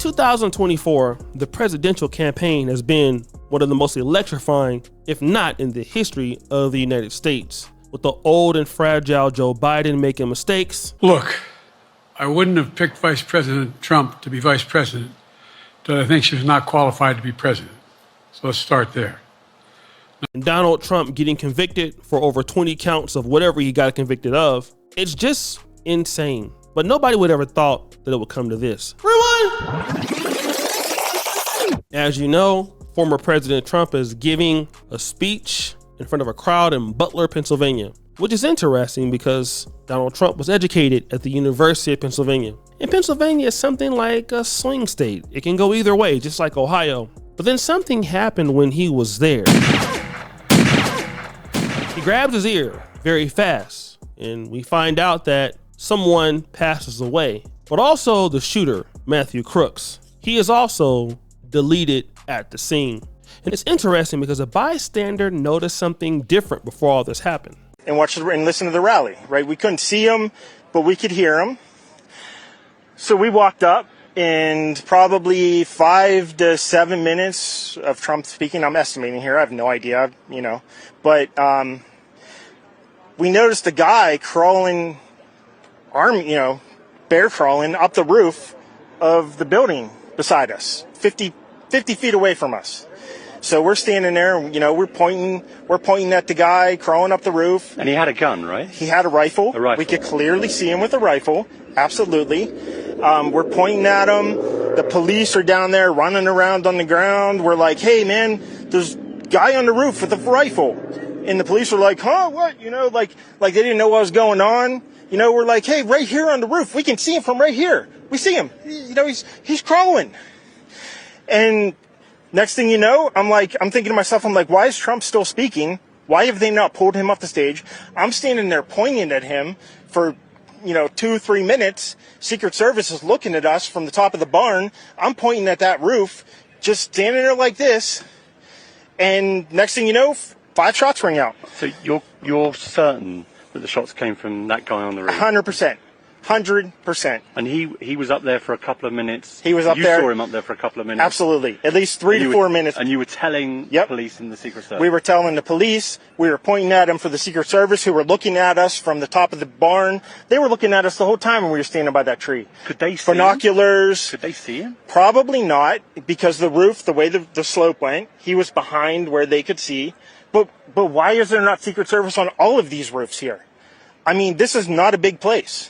2024, the presidential campaign has been one of the most electrifying, if not in the history of the United States, with the old and fragile Joe Biden making mistakes. Look, I wouldn't have picked Vice President Trump to be vice president, but I think she was not qualified to be president. So let's start there. And Donald Trump getting convicted for over 20 counts of whatever he got convicted of. It's just insane. But nobody would ever thought that it would come to this. Rewind! As you know, former President Trump is giving a speech in front of a crowd in Butler, Pennsylvania, which is interesting because Donald Trump was educated at the University of Pennsylvania. And Pennsylvania is something like a swing state. It can go either way, just like Ohio. But then something happened when he was there. He grabs his ear very fast, and we find out that someone passes away. But also the shooter, Matthew Crooks, he is also deleted at the scene. And it's interesting because a bystander noticed something different before all this happened. And watch and listen to the rally, right? We couldn't see him, but we could hear him. So we walked up, and probably 5 to 7 minutes of Trump speaking. I'm estimating here. I have no idea, But we noticed a guy crawling, bear crawling up the roof of the building beside us, 50 feet away from us. So we're standing there, we're pointing at the guy crawling up the roof. And he had a gun, right? He had a rifle. A rifle. We could clearly see him with a rifle. Absolutely. We're pointing at him. The police are down there running around on the ground. We're like, hey man, there's a guy on the roof with a rifle. And the police were like, huh, what? Like they didn't know what was going on. We're like, hey, right here on the roof. We can see him from right here. We see him. He's crawling. And next thing you know, I'm thinking to myself, why is Trump still speaking? Why have they not pulled him off the stage? I'm standing there pointing at him for, 2-3 minutes. Secret Service is looking at us from the top of the barn. I'm pointing at that roof, just standing there like this. And next thing you know, 5 shots ring out. So you're certain that the shots came from that guy on the roof? 100%. 100%. And he was up there for a couple of minutes. He was up there. there. You saw him up there for a couple of minutes. Absolutely. At least 3 to 4 minutes. And you were telling the police and the Secret Service? We were telling the police. We were pointing at him for the Secret Service, who were looking at us from the top of the barn. They were looking at us the whole time when we were standing by that tree. Could they see Binoculars. Could they see him? Probably not, because the roof, the way the slope went, he was behind where they could see. But why is there not Secret Service on all of these roofs here? This is not a big place.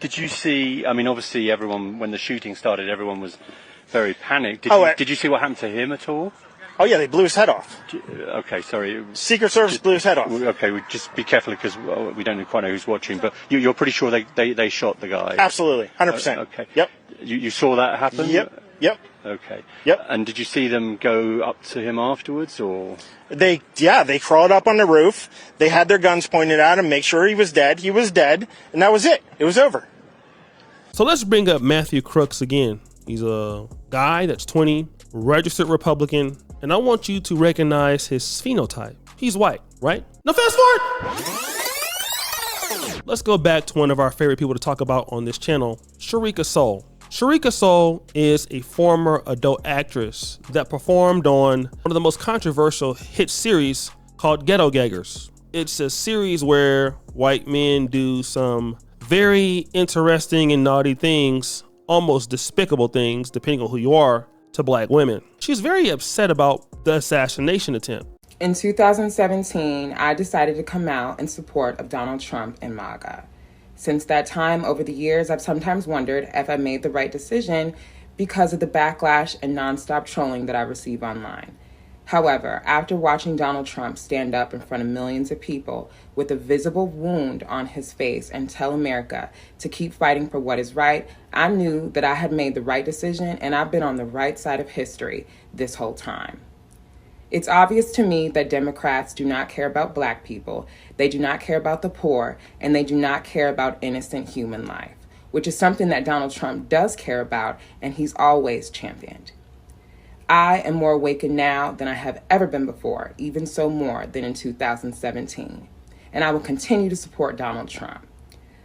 Did you see, obviously everyone, when the shooting started, everyone was very panicked. Did you see what happened to him at all? Oh yeah, they blew his head off. Okay, sorry. Secret Service blew his head off. Okay, just be careful because we don't quite know who's watching, but you're pretty sure they shot the guy? Absolutely, 100%. Okay. Yep. You saw that happen? Yep. Okay. Yep. And did you see them go up to him afterwards, or? They crawled up on the roof. They had their guns pointed at him, make sure he was dead. He was dead, and that was it. It was over. So let's bring up Matthew Crooks again. He's a guy that's 20, registered Republican, and I want you to recognize his phenotype. He's white, right? Now fast forward. Let's go back to one of our favorite people to talk about on this channel, Sharika Soul. Sharika Soul is a former adult actress that performed on one of the most controversial hit series called Ghetto Gaggers. It's a series where white men do some very interesting and naughty things, almost despicable things, depending on who you are, to black women. She's very upset about the assassination attempt. In 2017, I decided to come out in support of Donald Trump and MAGA. Since that time, over the years, I've sometimes wondered if I made the right decision because of the backlash and nonstop trolling that I receive online. However, after watching Donald Trump stand up in front of millions of people with a visible wound on his face and tell America to keep fighting for what is right, I knew that I had made the right decision and I've been on the right side of history this whole time. It's obvious to me that Democrats do not care about black people, they do not care about the poor, and they do not care about innocent human life, which is something that Donald Trump does care about and he's always championed. I am more awakened now than I have ever been before, even so more than in 2017. And I will continue to support Donald Trump.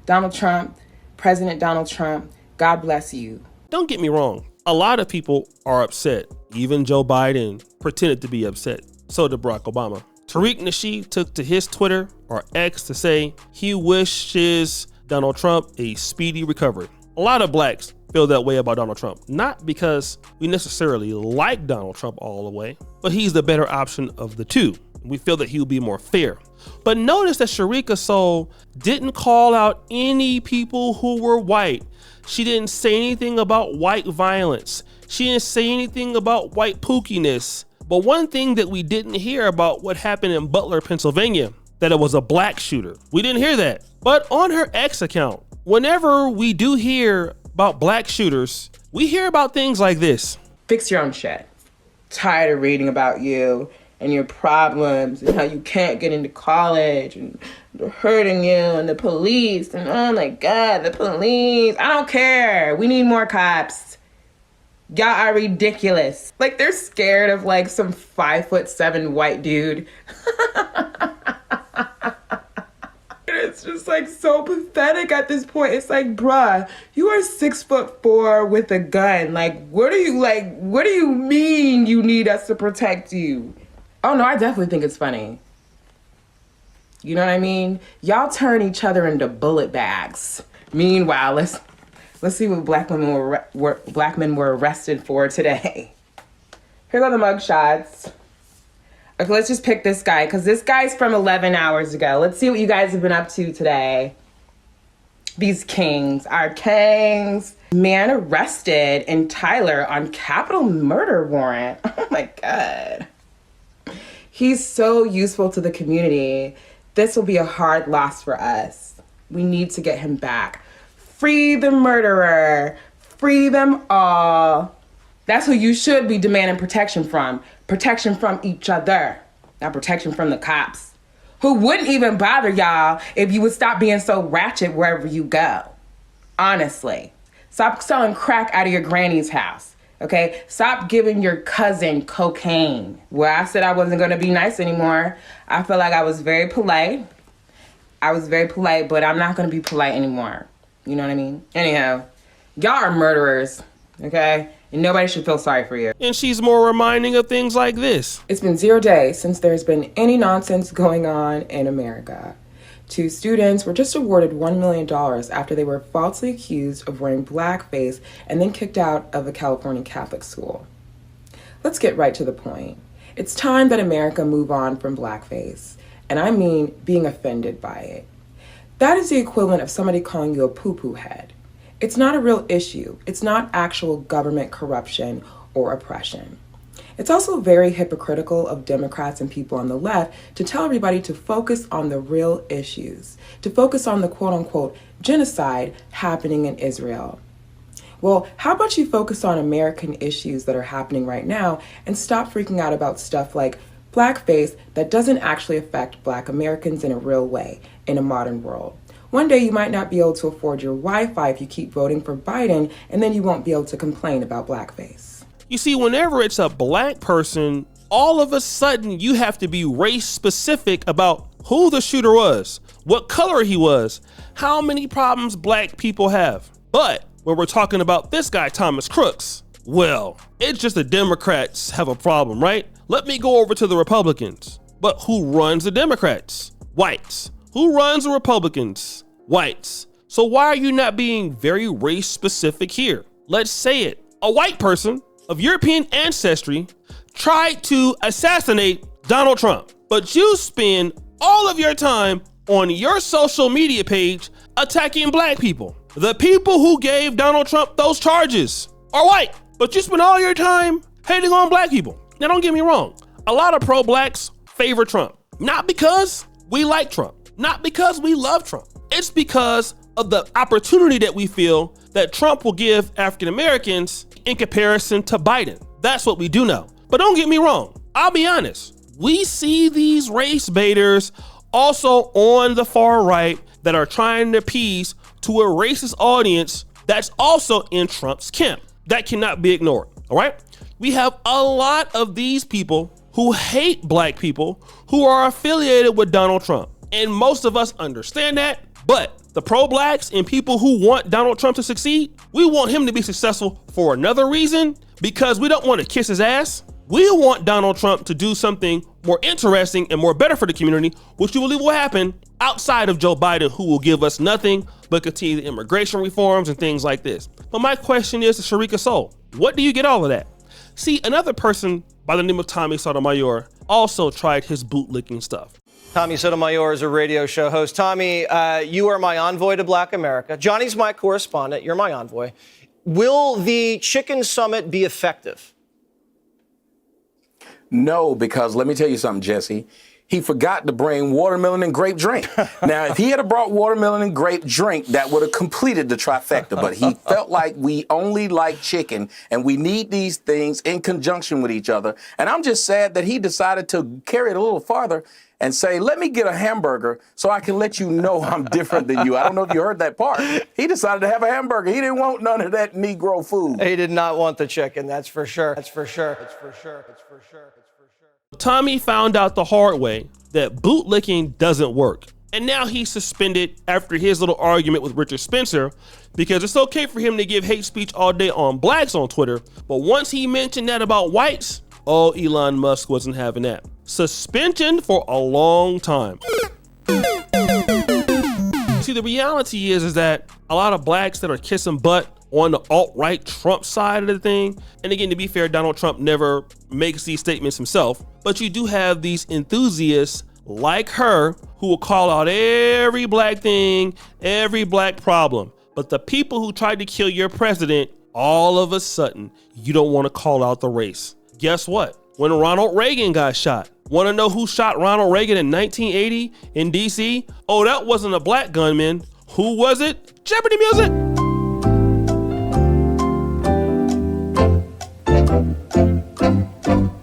Donald Trump, President Donald Trump, God bless you. Don't get me wrong. A lot of people are upset. Even Joe Biden pretended to be upset. So did Barack Obama. Tariq Nasheed took to his Twitter or X to say he wishes Donald Trump a speedy recovery. A lot of blacks feel that way about Donald Trump, not because we necessarily like Donald Trump all the way, but he's the better option of the two. We feel that he will be more fair. But notice that Sharika Soul didn't call out any people who were white. She didn't say anything about white violence. She didn't say anything about white pookiness. But one thing that we didn't hear about what happened in Butler, Pennsylvania, that it was a black shooter. We didn't hear that. But on her X account, whenever we do hear about black shooters, we hear about things like this. Fix your own shit. Tired of reading about you and your problems and how you can't get into college and they're hurting you and the police and oh my God, the police. I don't care. We need more cops. Y'all are ridiculous. Like they're scared of like some 5'7" white dude. It's just like so pathetic at this point. It's like, bruh, you are 6'4" with a gun. What do you mean you need us to protect you? Oh no, I definitely think it's funny. You know what I mean? Y'all turn each other into bullet bags. Meanwhile, let's see what black men were arrested for today. Here go the mugshots. Okay, let's just pick this guy because this guy's from 11 hours ago. Let's see what you guys have been up to today. These kings are kings. Man arrested in Tyler on capital murder warrant. Oh my God. He's so useful to the community. This will be a hard loss for us. We need to get him back. Free the murderer. Free them all. That's who you should be demanding protection from. Protection from each other. Not protection from the cops. Who wouldn't even bother y'all if you would stop being so ratchet wherever you go. Honestly. Stop selling crack out of your granny's house. Okay? Stop giving your cousin cocaine. Well, I said I wasn't going to be nice anymore. I feel like I was very polite. But I'm not going to be polite anymore. You know what I mean? Anyhow, y'all are murderers, okay? And nobody should feel sorry for you. And she's more reminding of things like this. It's been 0 days since there's been any nonsense going on in America. 2 students were just awarded $1 million after they were falsely accused of wearing blackface and then kicked out of a California Catholic school. Let's get right to the point. It's time that America move on from blackface. And I mean being offended by it. That is the equivalent of somebody calling you a poo-poo head. It's not a real issue. It's not actual government corruption or oppression. It's also very hypocritical of Democrats and people on the left to tell everybody to focus on the real issues, to focus on the quote-unquote genocide happening in Israel. Well, how about you focus on American issues that are happening right now and stop freaking out about stuff like blackface that doesn't actually affect Black Americans in a real way in a modern world. One day you might not be able to afford your Wi-Fi if you keep voting for Biden, and then you won't be able to complain about blackface. You see, whenever it's a black person, all of a sudden you have to be race specific about who the shooter was, what color he was, how many problems black people have. But when we're talking about this guy, Thomas Crooks, well, it's just the Democrats have a problem, right? Let me go over to the Republicans. But who runs the Democrats? Whites. Who runs the Republicans? Whites. So why are you not being very race specific here? Let's say it. A white person of European ancestry tried to assassinate Donald Trump, but you spend all of your time on your social media page attacking black people. The people who gave Donald Trump those charges are white, but you spend all your time hating on black people. Now, don't get me wrong. A lot of pro-blacks favor Trump, not because we like Trump, not because we love Trump. It's because of the opportunity that we feel that Trump will give African Americans in comparison to Biden. That's what we do know. But don't get me wrong. I'll be honest. We see these race baiters also on the far right that are trying to appease to a racist audience that's also in Trump's camp. That cannot be ignored. All right. We have a lot of these people who hate black people who are affiliated with Donald Trump. And most of us understand that. But The pro-blacks and people who want Donald Trump to succeed, we want him to be successful for another reason, because we don't want to kiss his ass. We want Donald Trump to do something more interesting and more better for the community, which we believe will happen outside of Joe Biden, who will give us nothing but continue the immigration reforms and things like this. But my question is to Sharika Soul, what do you get all of that? See, another person by the name of Tommy Sotomayor also tried his bootlicking stuff. Tommy Sotomayor is a radio show host. Tommy, you are my envoy to Black America. Johnny's my correspondent. You're my envoy. Will the chicken summit be effective? No, because let me tell you something, Jesse. He forgot to bring watermelon and grape drink. Now, if he had brought watermelon and grape drink, that would have completed the trifecta. But he felt like we only like chicken, and we need these things in conjunction with each other. And I'm just sad that he decided to carry it a little farther and say, let me get a hamburger so I can let you know I'm different than you. I don't know if you heard that part. He decided to have a hamburger. He didn't want none of that Negro food. He did not want the chicken, that's for sure. That's for sure. That's for sure. That's for sure. That's for sure. Tommy found out the hard way that bootlicking doesn't work. And now he's suspended after his little argument with Richard Spencer, because it's okay for him to give hate speech all day on blacks on Twitter. But once he mentioned that about whites, oh, Elon Musk wasn't having that. Suspension for a long time. See, the reality is that a lot of blacks that are kissing butt on the alt-right Trump side of the thing, and again, to be fair, Donald Trump never makes these statements himself, but you do have these enthusiasts like her who will call out every black thing, every black problem. But the people who tried to kill your president, all of a sudden, you don't want to call out the race. Guess what? When Ronald Reagan got shot, want to know who shot Ronald Reagan in 1980 in DC? Oh, that wasn't a black gunman. Who was it? Jeopardy music.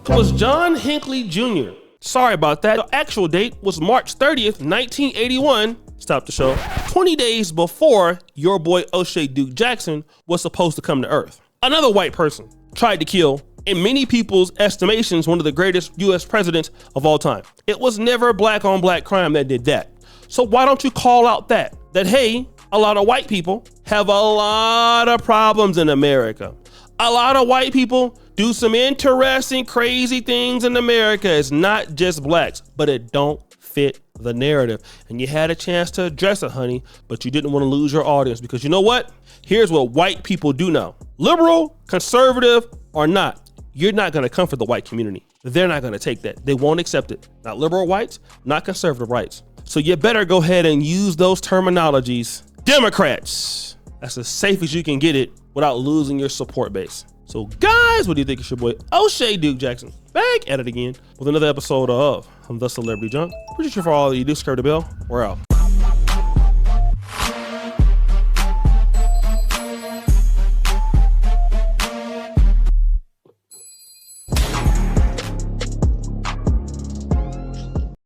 It was John Hinckley Jr. Sorry about that. The actual date was March 30th, 1981. Stop the show. 20 days before your boy O'Shea Duke Jackson was supposed to come to Earth. Another white person tried to kill, in many people's estimations, one of the greatest US presidents of all time. It was never black on black crime that did that. So why don't you call out that hey, a lot of white people have a lot of problems in America. A lot of white people do some interesting, crazy things in America. It's not just blacks, but it don't fit the narrative. And you had a chance to address it, honey, but you didn't want to lose your audience, because you know what? Here's what white people do know. Liberal, conservative, or not, you're not going to comfort the white community. They're not going to take that. They won't accept it. Not liberal whites, not conservative whites. So you better go ahead and use those terminologies. Democrats. That's as safe as you can get it without losing your support base. So guys, what do you think? It's your boy O'Shea Duke Jackson back at it again with another episode of The Celebrity Junk. Appreciate you for all you do. Subscribe to the bell. We're out.